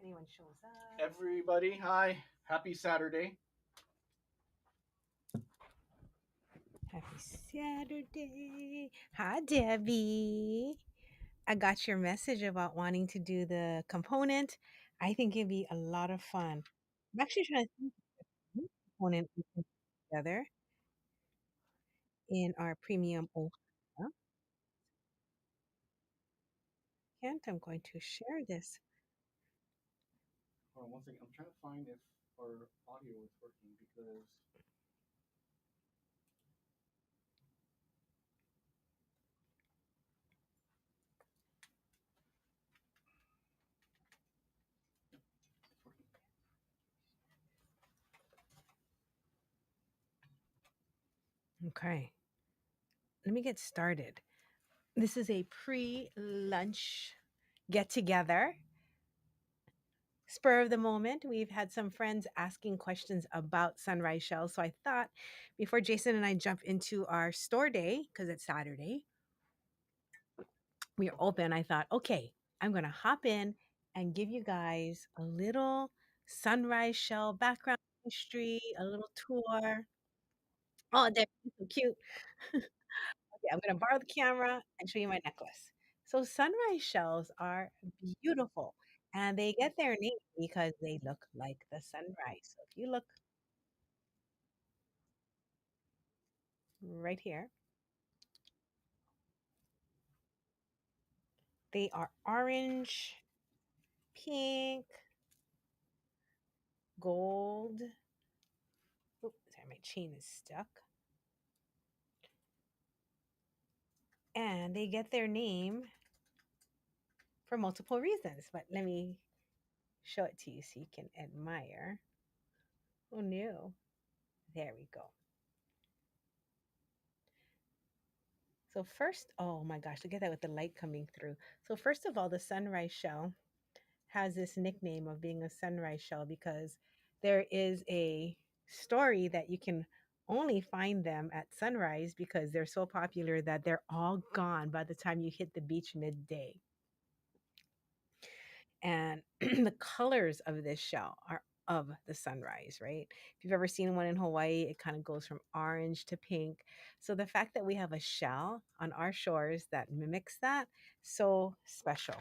Anyone shows up. Everybody, hi. Happy Saturday. Happy Saturday. Hi, Debbie. I got your message about wanting to do the component. I think it'd be a lot of fun. I'm actually trying to think of a new component we can put together in our premium. Can't I'm going to share this. Hold on one second. I'm trying to find if our audio is working because it's working. Okay, let me get started. This is a pre lunch get together. Spur of the moment, we've had some friends asking questions about sunrise shells. So I thought before Jason and I jump into our store day, because it's Saturday, we're open. I thought, okay, I'm going to hop in and give you guys a little sunrise shell background history, a little tour. Oh, they're so cute. Okay, I'm going to borrow the camera and show you my necklace. So, sunrise shells are beautiful and they get their name because they look like the sunrise. So, if you look right here, they are orange, pink, gold. Oop, sorry, my chain is stuck. And they get their name for multiple reasons. But let me show it to you so you can admire. Oh no. There we go. So first, oh my gosh, look at that with the light coming through. So first of all, the sunrise shell has this nickname of being a sunrise shell because there is a story that you can only find them at sunrise because they're so popular that they're all gone by the time you hit the beach midday. And the colors of this shell are of the sunrise, right? If you've ever seen one in Hawaii, it kind of goes from orange to pink. So the fact that we have a shell on our shores that mimics that, so special.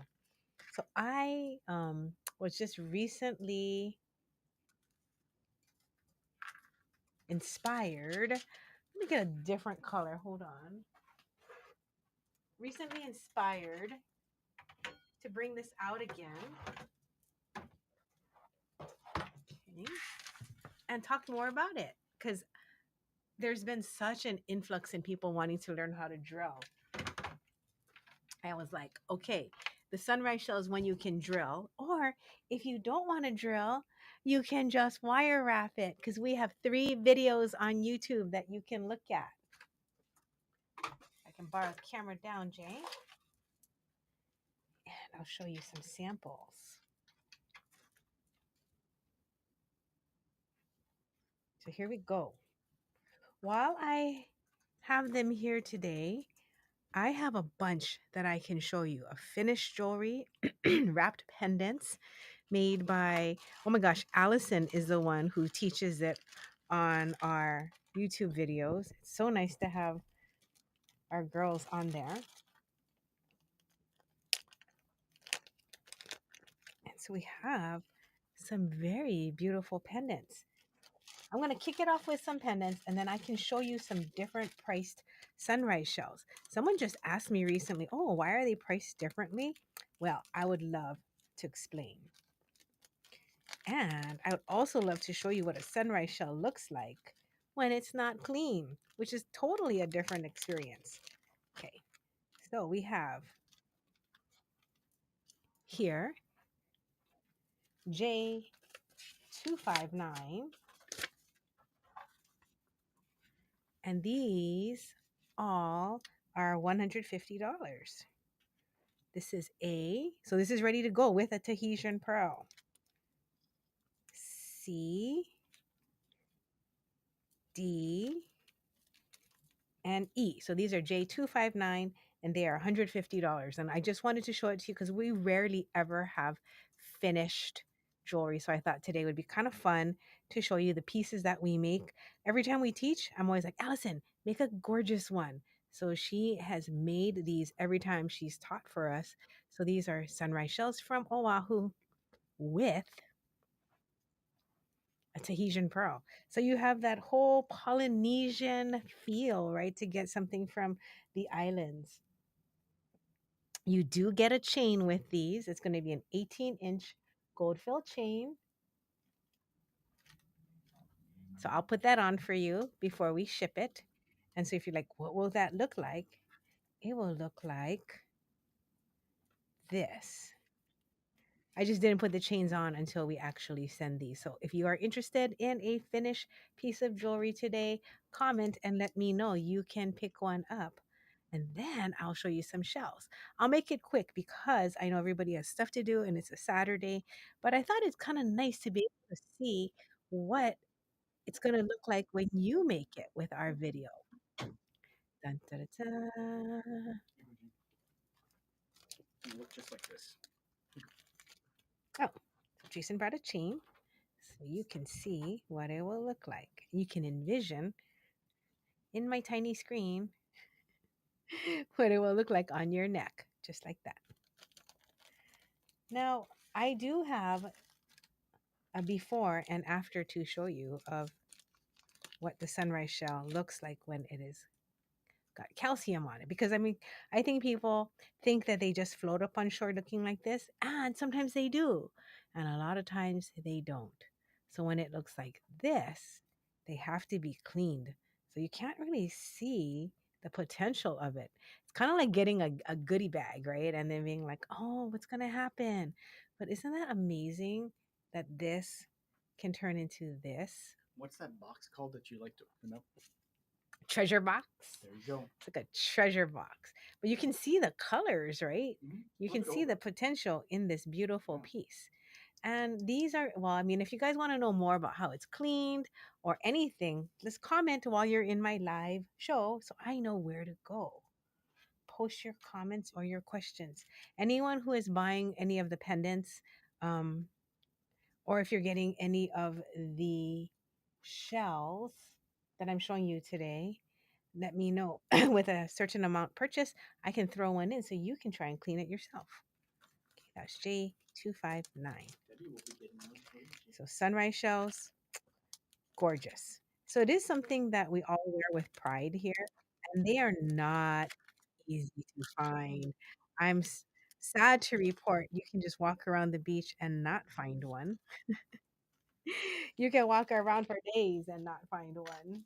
So I was just recently inspired. Let me get a different color. Hold on. Recently inspired to bring this out again. Okay. And talk more about it because there's been such an influx in people wanting to learn how to drill. I was like, okay, the sunrise shell is when you can drill, or if you don't want to drill, you can just wire wrap it because we have 3 videos on YouTube that you can look at. I can borrow the camera down, Jay, and I'll show you some samples. So here we go. While I have them here today, I have a bunch that I can show you of finished jewelry, wrapped pendants made by, oh my gosh, Allison is the one who teaches it on our YouTube videos. It's so nice to have our girls on there. And so we have some very beautiful pendants. I'm going to kick it off with some pendants and then I can show you some different priced sunrise shells. Someone just asked me recently, oh, why are they priced differently? Well, I would love to explain. And I would also love to show you what a sunrise shell looks like when it's not clean, which is totally a different experience. Okay, so we have here J259, and these all are $150. This is A, so this is ready to go with a Tahitian pearl. C, D, and E. So these are J259 and they are $150. And I just wanted to show it to you because we rarely ever have finished jewelry. So I thought today would be kind of fun to show you the pieces that we make. Every time we teach, I'm always like, Allison, make a gorgeous one. So she has made these every time she's taught for us. So these are sunrise shells from Oahu with a Tahitian pearl. So you have that whole Polynesian feel, right? To get something from the islands. You do get a chain with these. It's going to be an 18-inch gold fill chain. So I'll put that on for you before we ship it. And so if you're like, what will that look like? It will look like this. I just didn't put the chains on until we actually send these. So if you are interested in a finished piece of jewelry today, comment and let me know. You can pick one up. And then I'll show you some shells. I'll make it quick because I know everybody has stuff to do and it's a Saturday. But I thought it's kind of nice to be able to see what it's going to look like when you make it with our video. Dun, dun, dun, dun. You look just like this. Oh, Jason brought a chain so you can see what it will look like. You can envision in my tiny screen what it will look like on your neck, just like that. Now, I do have a before and after to show you of what the sunrise shell looks like when it is got calcium on it. Because I mean, I think people think that they just float up on shore looking like this, and sometimes they do, and a lot of times they don't. So when it looks like this, they have to be cleaned. So you can't really see the potential of it. It's kind of like getting a goodie bag, right? And then being like, oh, what's going to happen? But isn't that amazing that this can turn into this? What's that box called that you like to open up? Treasure box. There you go. It's like a treasure box. But you can see the colors, right? You Flip can it see over. the potential in this beautiful Yeah. piece. And these are, well, I mean, if you guys want to know more about how it's cleaned or anything, just comment while you're in my live show so I know where to go. Post your comments or your questions. Anyone who is buying any of the pendants, um, or if you're getting any of the shells that I'm showing you today, let me know. With a certain amount purchase, I can throw one in so you can try and clean it yourself. Okay, that's J259. So sunrise shells, gorgeous. So it is something that we all wear with pride here, and they are not easy to find. I'm sad to report you can just walk around the beach and not find one. You can walk around for days and not find one.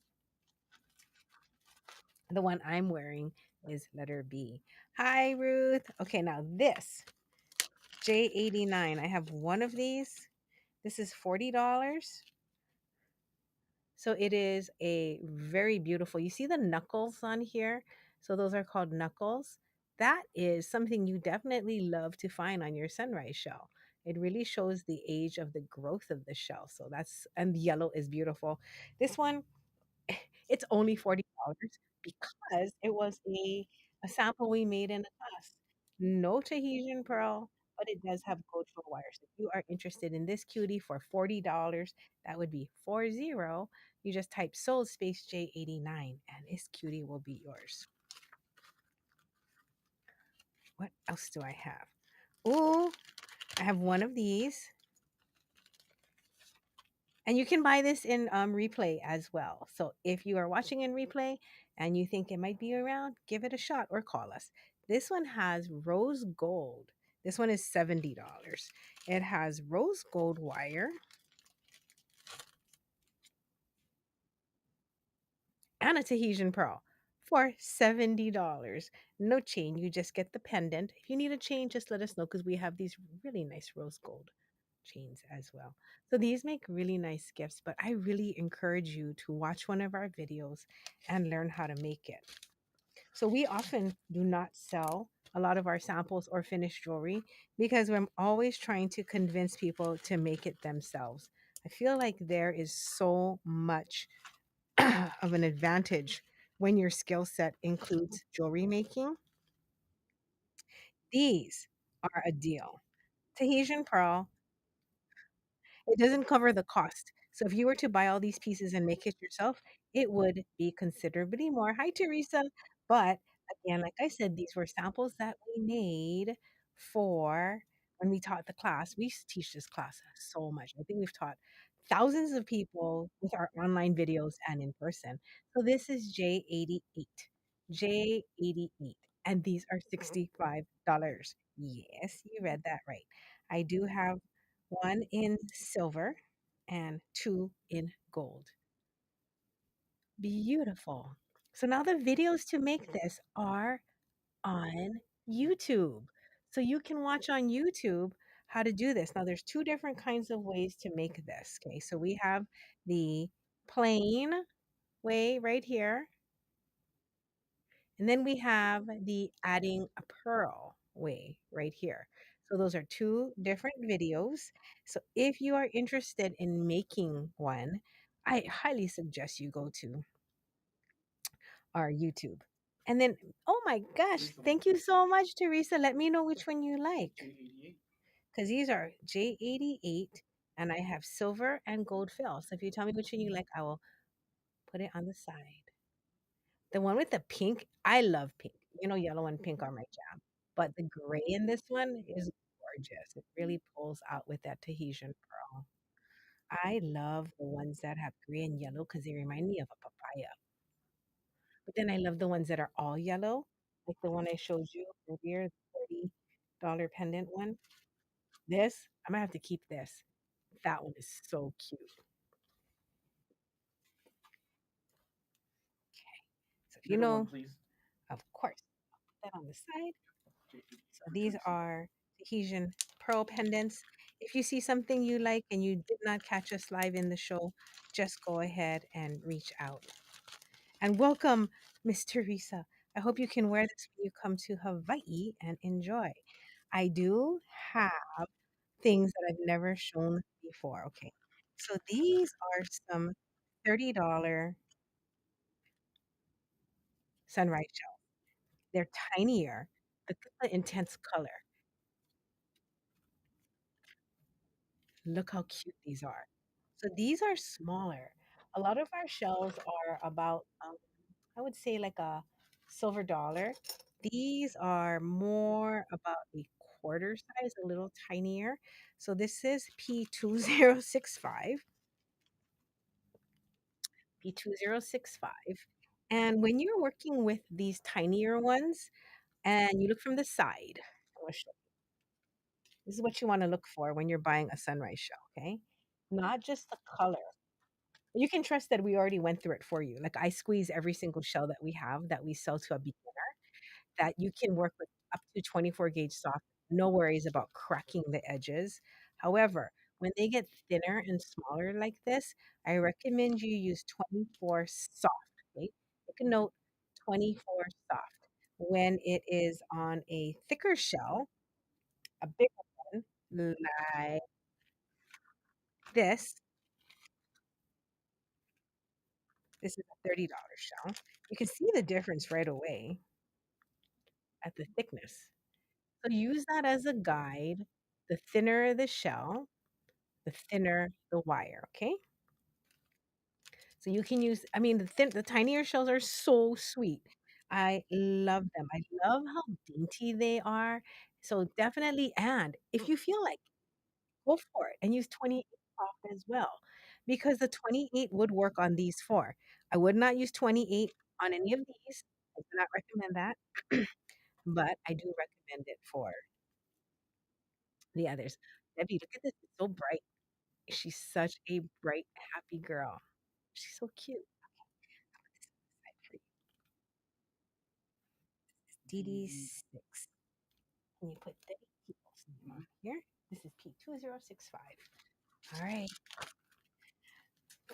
The one I'm wearing is letter B. Hi, Ruth. Okay, now this J89. I have one of these. This is $40. So it is a very beautiful. You see the knuckles on here? So those are called knuckles. That is something you definitely love to find on your sunrise shell. It really shows the age of the growth of the shell. So that's, and the yellow is beautiful. This one, it's only $40 because it was a sample we made in a class. No Tahitian pearl, but it does have gold foil wires. If you are interested in this cutie for $40, that would be 40. You just type sold space J89 and this cutie will be yours. What else do I have? Oh, I have one of these. And you can buy this in replay as well. So if you are watching in replay and you think it might be around, give it a shot or call us. This one has rose gold. This one is $70. It has rose gold wire and a Tahitian pearl for $70. No chain. You just get the pendant. If you need a chain, just let us know because we have these really nice rose gold chains as well. So these make really nice gifts, but I really encourage you to watch one of our videos and learn how to make it. So we often do not sell a lot of our samples or finished jewelry because we're always trying to convince people to make it themselves. I feel like there is so much of an advantage when your skill set includes jewelry making. These are a deal. Tahitian pearl, It doesn't cover the cost. So if you were to buy all these pieces and make it yourself, it would be considerably more. Hi, Teresa. But again, like I said, these were samples that we made for when we taught the class. We teach this class so much. I think we've taught thousands of people with our online videos and in person. So this is J88. J88. And these are $65. Yes, you read that right. I do have one in silver and two in gold. Beautiful. So now the videos to make this are on YouTube. So you can watch on YouTube how to do this. Now there's two different kinds of ways to make this. Okay, so we have the plain way right here, and then we have the adding a pearl way right here. So those are two different videos. So if you are interested in making one, I highly suggest you go to our YouTube. And then, oh my gosh, thank you so much, Teresa. Let me know which one you like. J88. Because these are J88 and I have silver and gold fill. So if you tell me which one you like, I will put it on the side. The one with the pink, I love pink. You know, yellow and pink are my jam. But the gray in this one is gorgeous. It really pulls out with that Tahitian pearl. I love the ones that have gray and yellow because they remind me of a papaya. But then I love the ones that are all yellow, like the one I showed you earlier, the $40 pendant one. This, I'm gonna have to keep this. That one is so cute. So if you Middle one, know, please. of course, put that on the side. J88 So for these Teresa. are Tahitian pearl pendants. If you see something you like and you did not catch us live in the show, just go ahead and reach out. And welcome, Miss Teresa. I hope you can wear this when you come to Hawaii and enjoy. I do have things that I've never shown before. Okay. So these are some $30 sunrise gel. They're tinier. Look at the intense color. Look how cute these are. So these are smaller. A lot of our shells are about, I would say, like a silver dollar. These are more about a quarter size, a little tinier. So this is P2065. P2065. And when you're working with these tinier ones and you look from the side, I'm gonna show this is what you want to look for when you're buying a sunrise shell, okay? Not just the color. You can trust that we already went through it for you. Like I squeeze every single shell that we have that we sell to a beginner that you can work with up to 24 gauge soft. No worries about cracking the edges. However, when they get thinner and smaller like this, I recommend you use 24 soft. Okay? Take a note 24 soft. When it is on a thicker shell, a bigger one, like this, this is a $30 shell. You can see the difference right away at the thickness. So use that as a guide. The thinner the shell, the thinner the wire, okay? So you can use, I mean, the tinier shells are so sweet. I love them. I love how dainty they are. So definitely, and if you feel like, go for it and use 28 soft as well, because the 28 would work on these four. I would not use 28 on any of these. I do not recommend that, but I do recommend it for the others. Debbie, look at this. It's so bright. She's such a bright, happy girl. She's so cute. DD6. Can you put the people's name on here? This is P2065. All right.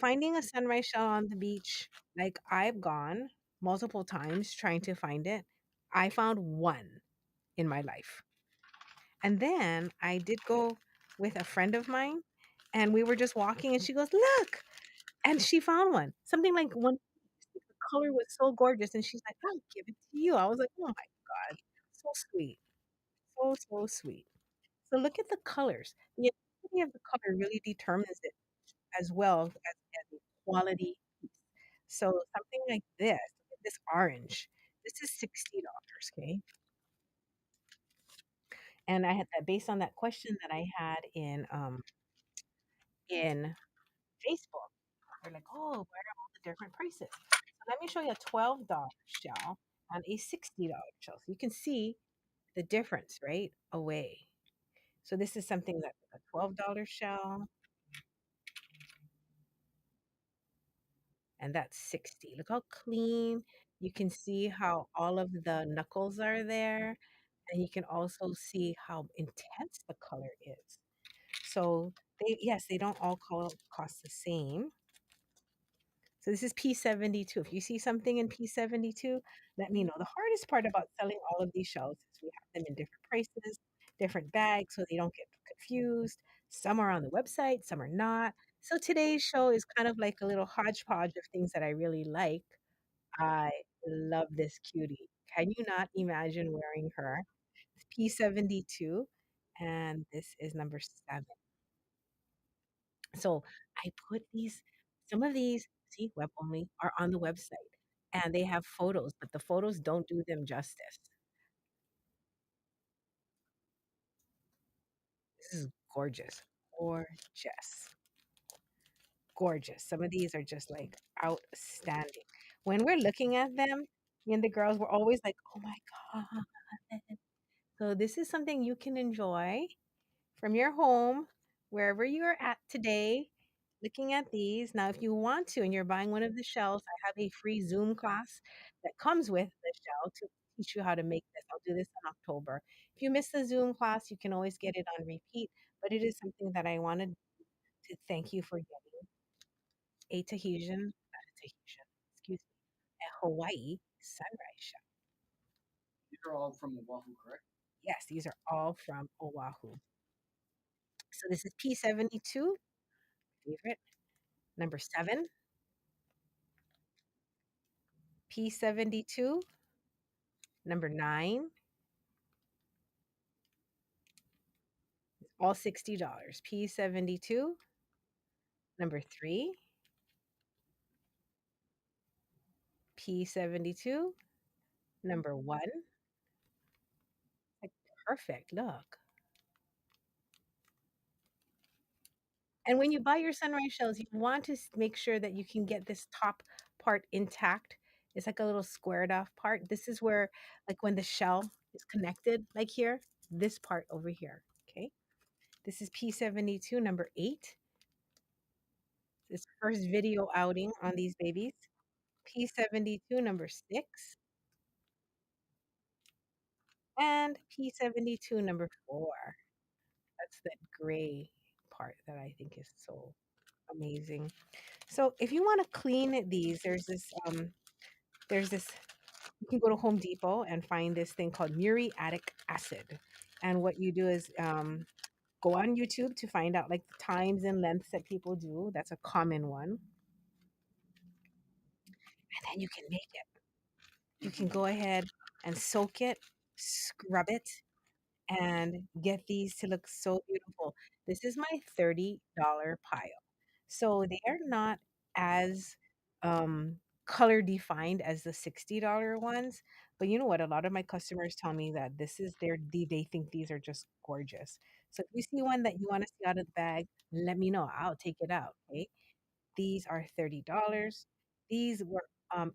Finding a sunrise shell on the beach, like I've gone multiple times trying to find it. I found one in my life. And then I did go with a friend of mine and we were just walking and she goes, "Look." And she found one. Something like one the color was so gorgeous and she's like, "I'll give it to you." I was like, "Oh my God." So sweet. So, so sweet. So look at the colors. quantity of the color really determines it as well as the quality piece. So something like this orange, this is $60, okay? And I had that based on that question that I had in Facebook. They're like, "Oh, what are all the different prices?" So let me show you a $12 shell and a $60 shell. So you can see the difference right away. So this is something that a $12 shell and that's 60. Look how clean. You can see how all of the knuckles are there. And you can also see how intense the color is. So yes, they don't all cost the same. So this is P72. If you see something in P72, let me know. The hardest part about selling all of these shells is we have them in different prices, different bags, so they don't get confused. Some are on the website, some are not. So today's show is kind of like a little hodgepodge of things that I really like. I love this cutie. Can you not imagine wearing her? It's P72, and this is number 7. So I put some of these, see, web only, are on the website and they have photos, but the photos don't do them justice. This is gorgeous. Gorgeous. Gorgeous. Some of these are just like outstanding. When we're looking at them, me and the girls were always like, oh my God. So this is something you can enjoy from your home, wherever you're at today, looking at these. Now, if you want to and you're buying one of the shells, I have a free Zoom class that comes with the shell to teach you how to make this. I'll do this in October. If you miss the Zoom class, you can always get it on repeat, but it is something that I wanted to thank you for getting a Tahitian, not a Tahitian, excuse me, a Hawaii sunrise shell. These are all from Oahu, correct? Yes, these are all from Oahu. So this is P72, favorite. Number 7, P72, number 9, all $60. P72, number 3, P72, number 1. Like perfect, look. And when you buy your sunrise shells, you want to make sure that you can get this top part intact. It's like a little squared off part. This is where, like when the shell is connected, like here, this part over here. Okay. This is P72, number 8. This first video outing on these babies. P72, number 6. And P72, number 4. That's the gray part that I think is so amazing. So if you want to clean these, there's this you can go to Home Depot and find this thing called muriatic acid. And what you do is go on YouTube to find out like the times and lengths that people do. That's a common one. And then you can make it. You can go ahead and soak it, scrub it, and get these to look so beautiful. This is my $30 pile. So they are not as color defined as the $60 ones. But you know what? A lot of my customers tell me that this is they think these are just gorgeous. So if you see one that you want to see out of the bag, let me know. I'll take it out. Okay. These are $30. These were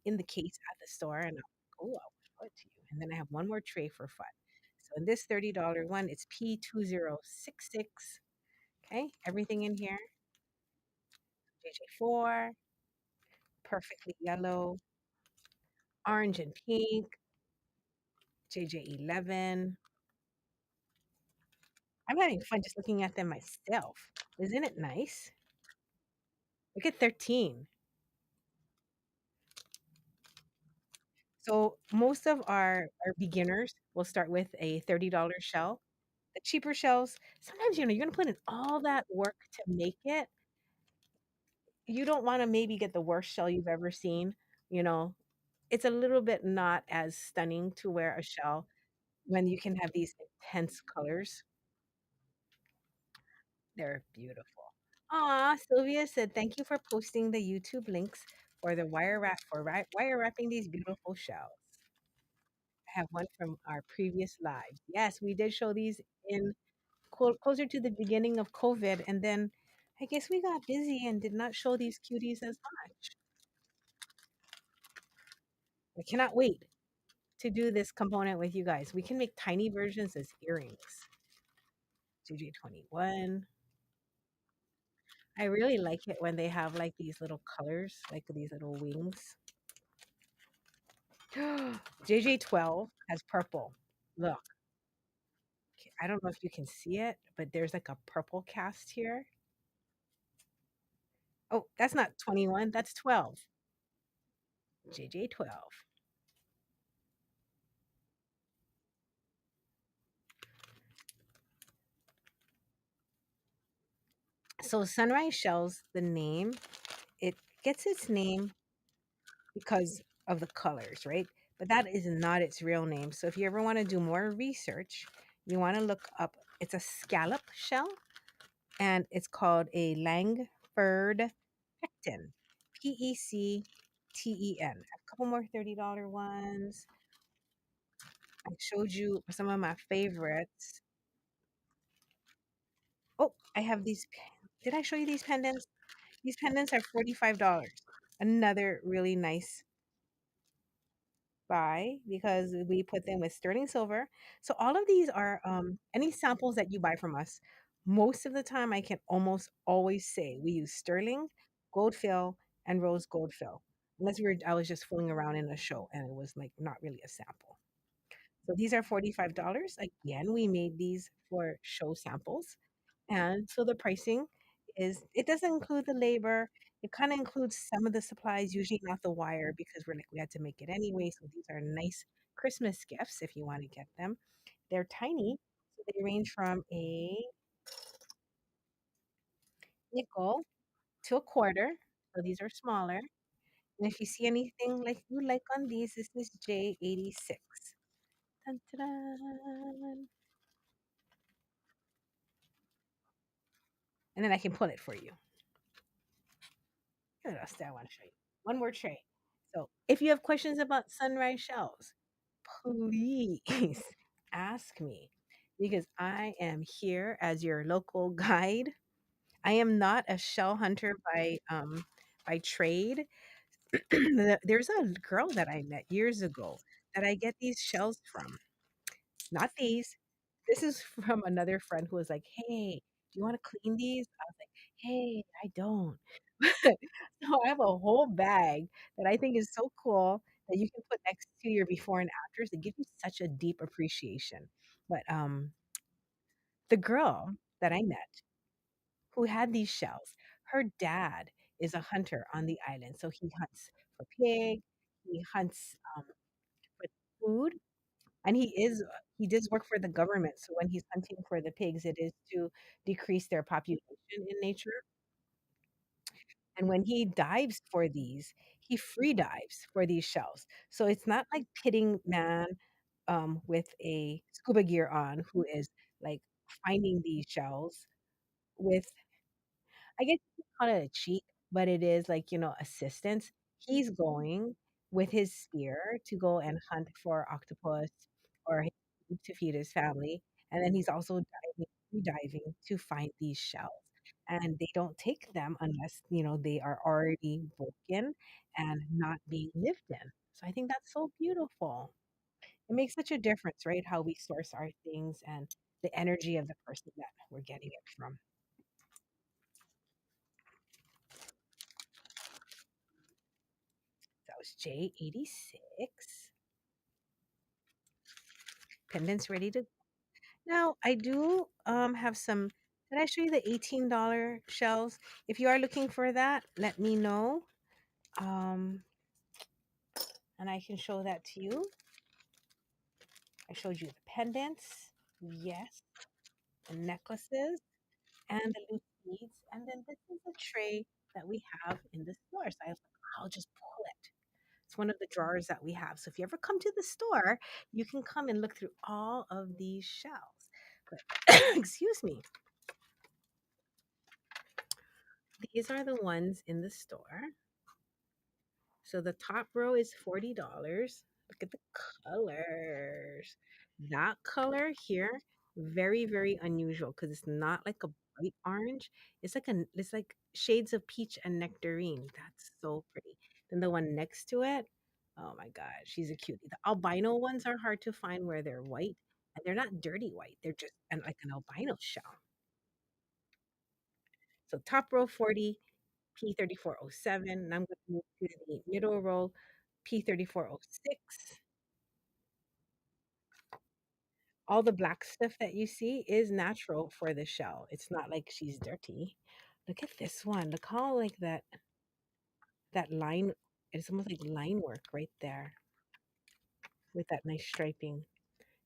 in the case at the store, and I'm like, oh, I'll show it to you. And then I have one more tray for fun. So in this $30 one, it's P2066. Okay, everything in here. JJ4, perfectly yellow, orange and pink, JJ11. I'm having fun just looking at them myself. Isn't it nice? Look at 13. So most of our beginners will start with a $30 shell. The cheaper shells, sometimes you're gonna put in all that work to make it. You don't want to maybe get the worst shell you've ever seen. You know, it's a little bit not as stunning to wear a shell when you can have these intense colors. They're beautiful. Aw, Sylvia said, "Thank you for posting the YouTube links for the wire wrapping these beautiful shells." I have one from our previous live. Yes, we did show these in closer to the beginning of COVID, and then I guess we got busy and did not show these cuties as much. I cannot wait to do this component with you guys. We can make tiny versions as earrings. JJ21. I really like it when they have like these little colors, like these little wings. JJ12 has purple. Look, I don't know if you can see it, but there's like a purple cast here. Oh, that's not 21, that's 12. JJ12. So Sunrise Shells, the name, it gets its name because of the colors, right? But that is not its real name. So if you ever want to do more research, you want to look up, it's a scallop shell and it's called a Langford pecten. Pecten. A couple more $30 ones. I showed you some of my favorites. Oh, I have these. Did I show you these pendants? These pendants are $45. Another really nice buy because we put them with sterling silver. So all of these are any samples that you buy from us. Most of the time, I can almost always say we use sterling, gold fill, and rose gold fill. Unless I was just fooling around in a show and it was like not really a sample. So these are $45. Again, we made these for show samples. And so the pricing is, it doesn't include the labor. It kind of includes some of the supplies, usually not the wire, because we had to make it anyway. So these are nice Christmas gifts if you want to get them. They're tiny. So they range from a nickel to a quarter. So these are smaller. And if you see anything like you like on these, this is J86. Dun, dun, dun. And then I can pull it for you. What else do I want to show you? One more tray. So if you have questions about sunrise shells, please ask me because I am here as your local guide. I am not a shell hunter by trade. There's a girl that I met years ago that I get these shells from. Not these. This is from another friend who was like, "Hey, do you want to clean these?" I was like, "Hey, I don't." So I have a whole bag that I think is so cool that you can put next to your before and afters. It gives you such a deep appreciation. But the girl that I met who had these shells, her dad is a hunter on the island. So he hunts for pig, he hunts for food, and he does work for the government. So when he's hunting for the pigs, it is to decrease their population in nature. And when he dives for these, he free dives for these shells. So it's not like pitting man with a scuba gear on who is like finding these shells with, I guess you could call it a cheat, but it is like, assistance. He's going with his spear to go and hunt for octopus or to feed his family. And then he's also diving to find these shells. And they don't take them unless, they are already broken and not being lived in. So I think that's so beautiful. It makes such a difference, right? How we source our things and the energy of the person that we're getting it from. That was J86. Pendants ready to. Now, I do have some. Did I show you the $18 shells? If you are looking for that, let me know. Um, and I can show that to you. I showed you the pendants, yes, the necklaces, and the loose beads. And then this is a tray that we have in the store. So I'll just pull it. It's one of the drawers that we have. So if you ever come to the store, you can come and look through all of these shelves. But excuse me. These are the ones in the store. So the top row is $40. Look at the colors. That color here, very, very unusual because it's not like a bright orange. It's like shades of peach and nectarine. That's so pretty. Then the one next to it, oh my God, she's a cutie. The albino ones are hard to find where they're white and they're not dirty white. They're just like an albino shell. So top row 40, P3407. And I'm going to move to the middle row, P3406. All the black stuff that you see is natural for the shell. It's not like she's dirty. Look at this one. Look how like that line, it's almost like line work right there with that nice striping.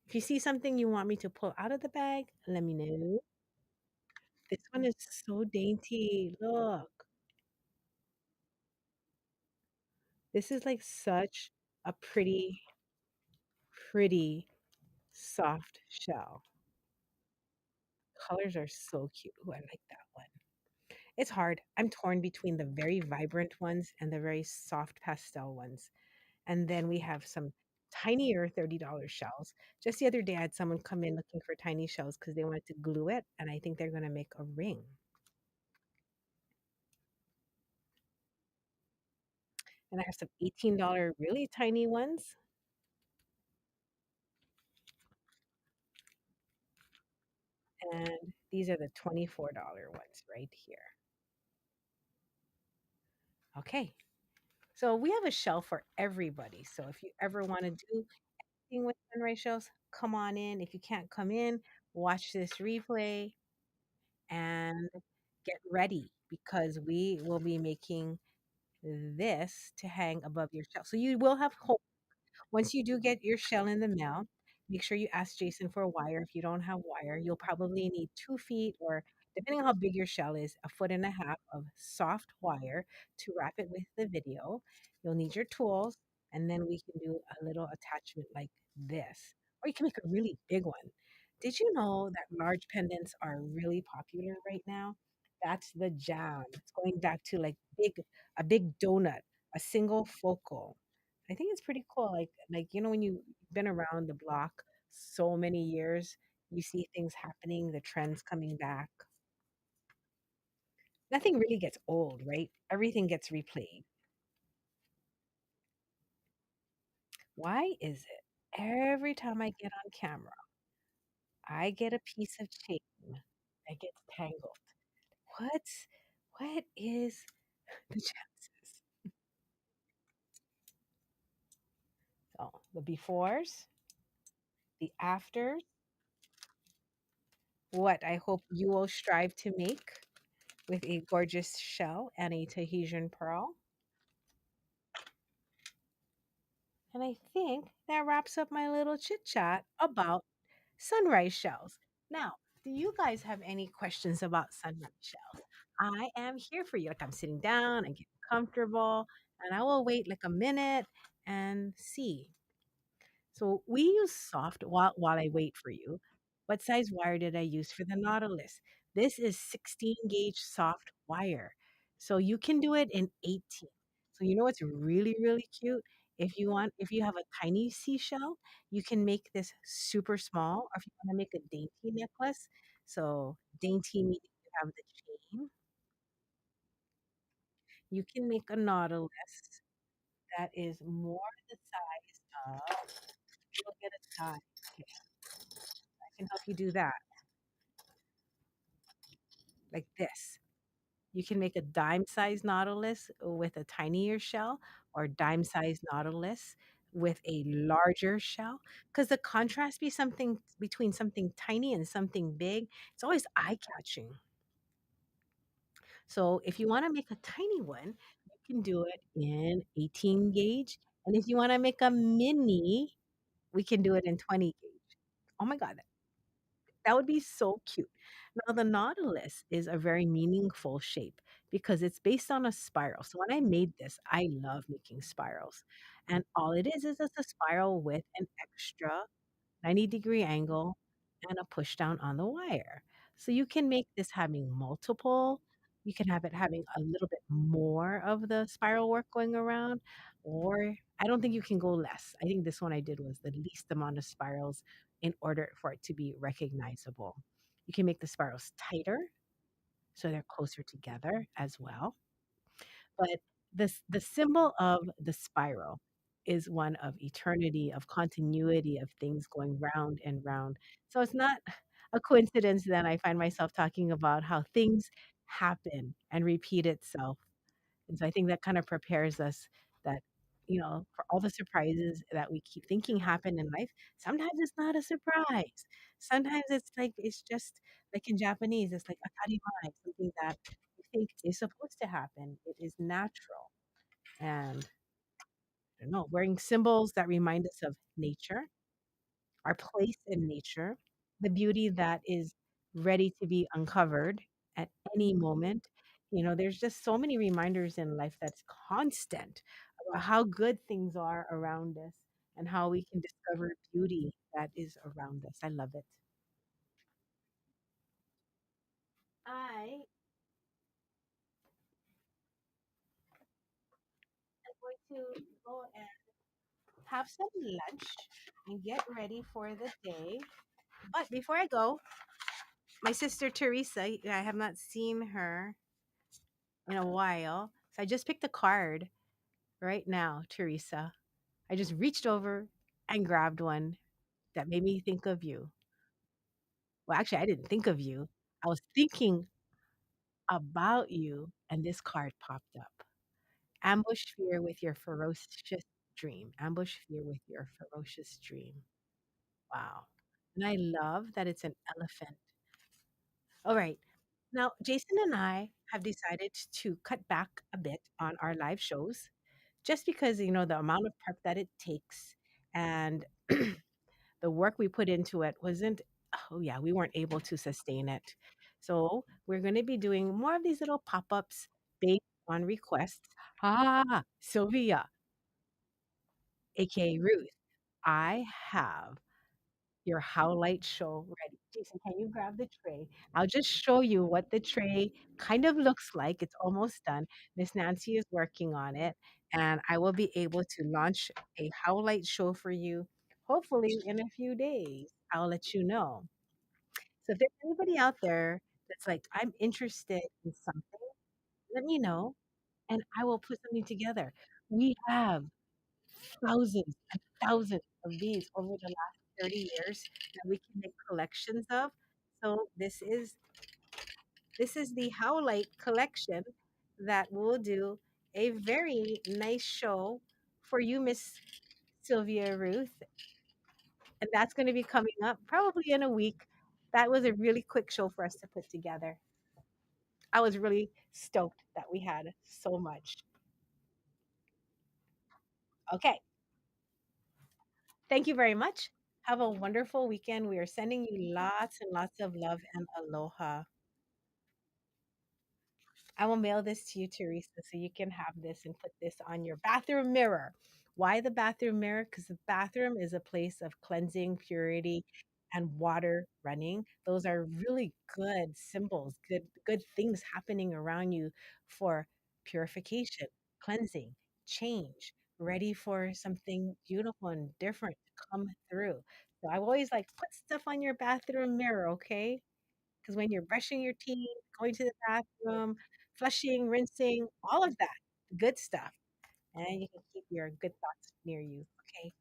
If you see something you want me to pull out of the bag, let me know. This one is so dainty. Look. This is like such a pretty, pretty soft shell. Colors are so cute. Ooh, I like that one. It's hard. I'm torn between the very vibrant ones and the very soft pastel ones. And then we have some tinier $30 shells. Just the other day, I had someone come in looking for tiny shells because they wanted to glue it, and I think they're going to make a ring. And I have some $18 really tiny ones, and these are the $24 ones right here. Okay, so we have a shell for everybody. So if you ever want to do anything with sunrise shells, come on in. If you can't come in, watch this replay and get ready because we will be making this to hang above your shell. So you will have hope. Once you do get your shell in the mail, make sure you ask Jason for a wire. If you don't have wire, you'll probably need 2 feet or depending on how big your shell is, a foot and a half of soft wire to wrap it with the video. You'll need your tools, and then we can do a little attachment like this. Or you can make a really big one. Did you know that large pendants are really popular right now? That's the jam. It's going back to like a big donut, a single focal. I think it's pretty cool. When you've been around the block so many years, you see things happening, the trends coming back. Nothing really gets old, right? Everything gets replayed. Why is it every time I get on camera, I get a piece of chain that gets tangled? What? What is the chances? So the befores, the afters, what I hope you will strive to make with a gorgeous shell and a Tahitian pearl. And I think that wraps up my little chit chat about sunrise shells. Now, do you guys have any questions about sunrise shells? I am here for you. Like I'm sitting down and getting comfortable, and I will wait like a minute and see. So we use soft while I wait for you. What size wire did I use for the Nautilus? This is 16 gauge soft wire. So you can do it in 18. So you know what's really, really cute? If you have a tiny seashell, you can make this super small. Or if you want to make a dainty necklace, so dainty meaning you have the chain, you can make a Nautilus that is more the size of, you'll get a size. Okay, I can help you do that like this. You can make a dime size nautilus with a tinier shell or dime size nautilus with a larger shell because the contrast be something between something tiny and something big, it's always eye catching. So if you want to make a tiny one, you can do it in 18 gauge, and if you want to make a mini, we can do it in 20 gauge. Oh my god, that would be so cute. Now, the Nautilus is a very meaningful shape because it's based on a spiral. So when I made this, I love making spirals. And all it is it's a spiral with an extra 90-degree angle and a push down on the wire. So you can make this having multiple. You can have it having a little bit more of the spiral work going around, or I don't think you can go less. I think this one I did was the least amount of spirals in order for it to be recognizable. You can make the spirals tighter so they're closer together as well. But the symbol of the spiral is one of eternity, of continuity, of things going round and round. So it's not a coincidence that I find myself talking about how things happen and repeat itself. And so I think that kind of prepares us that, for all the surprises that we keep thinking happen in life, sometimes it's not a surprise. Sometimes it's just like in Japanese, it's like atarimae, something that we think is supposed to happen. It is natural. And I don't know, wearing symbols that remind us of nature, our place in nature, the beauty that is ready to be uncovered at any moment. There's just so many reminders in life that's constant about how good things are around us and how we can discover beauty that is around us. I love it. I am going to go and have some lunch and get ready for the day. But before I go, my sister Teresa, I have not seen her in a while. So I just picked a card right now, Teresa. I just reached over and grabbed one that made me think of you. Well, actually, I didn't think of you. I was thinking about you, and this card popped up. Ambush fear with your ferocious dream. Ambush fear with your ferocious dream. Wow. And I love that it's an elephant. All right. Now, Jason and I have decided to cut back a bit on our live shows just because, the amount of prep that it takes and the work we put into it wasn't, oh, yeah, we weren't able to sustain it. So we're going to be doing more of these little pop ups based on requests. Sylvia, aka Ruth, I have your Howlite show ready. Jason, can you grab the tray? I'll just show you what the tray kind of looks like. It's almost done. Miss Nancy is working on it, and I will be able to launch a Howlite show for you hopefully in a few days. I'll let you know. So if there's anybody out there that's like, I'm interested in something, let me know and I will put something together. We have thousands and thousands of these over the last 30 years that we can make collections of. So this is the Howlite collection that will do a very nice show for you, Miss Sylvia Ruth. And that's going to be coming up probably in a week. That was a really quick show for us to put together. I was really stoked that we had so much. Okay. Thank you very much. Have a wonderful weekend. We are sending you lots and lots of love and aloha. I will mail this to you, Teresa, so you can have this and put this on your bathroom mirror. Why the bathroom mirror? Because the bathroom is a place of cleansing, purity, and water running. Those are really good symbols, good things happening around you for purification, cleansing, change, ready for something beautiful and different to come through. So I always like put stuff on your bathroom mirror, okay? Because when you're brushing your teeth, going to the bathroom, flushing, rinsing, all of that good stuff, and you can keep your good thoughts near you. Okay.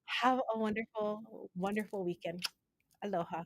Have a wonderful, wonderful weekend. Aloha.